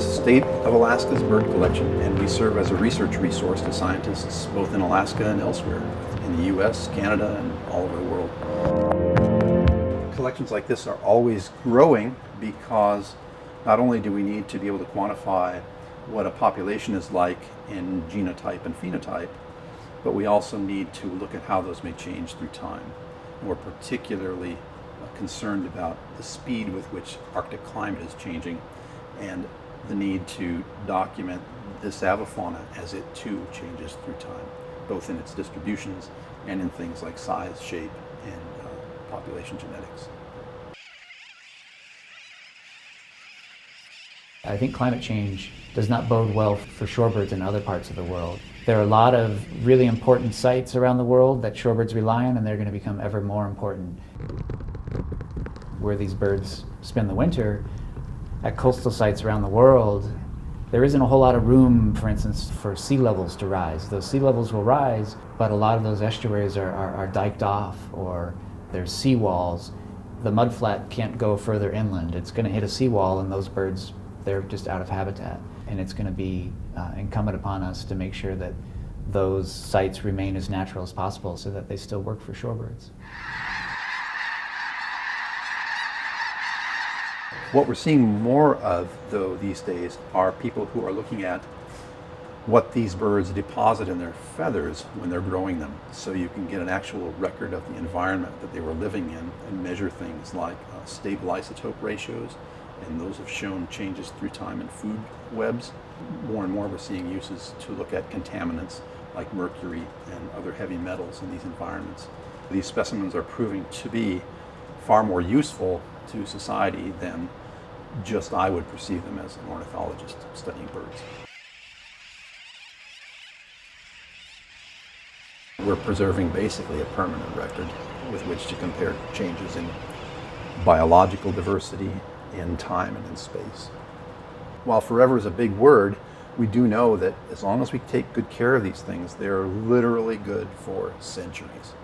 the state of Alaska's bird collection, and we serve as a research resource to scientists both in Alaska and elsewhere, in the US, Canada, and all over the world. Collections like this are always growing because not only do we need to be able to quantify what a population is like in genotype and phenotype, but we also need to look at how those may change through time. And we're particularly concerned about the speed with which Arctic climate is changing and the need to document this avifauna as it too changes through time, both in its distributions and in things like size, shape, and population genetics. I think climate change does not bode well for shorebirds in other parts of the world. There are a lot of really important sites around the world that shorebirds rely on, and they're going to become ever more important. Where these birds spend the winter, at coastal sites around the world, there isn't a whole lot of room, for instance, for sea levels to rise. Those sea levels will rise, but a lot of those estuaries are diked off, or there's seawalls. The mudflat can't go further inland. It's going to hit a seawall, and those birds, they're just out of habitat. And it's going to be incumbent upon us to make sure that those sites remain as natural as possible so that they still work for shorebirds. What we're seeing more of, though, these days are people who are looking at what these birds deposit in their feathers when they're growing them, so you can get an actual record of the environment that they were living in and measure things like stable isotope ratios, and those have shown changes through time in food webs. More and more we're seeing uses to look at contaminants like mercury and other heavy metals in these environments. These specimens are proving to be far more useful to society than just I would perceive them as an ornithologist studying birds. We're preserving basically a permanent record with which to compare changes in biological diversity, in time and in space. While forever is a big word, we do know that as long as we take good care of these things, they're literally good for centuries.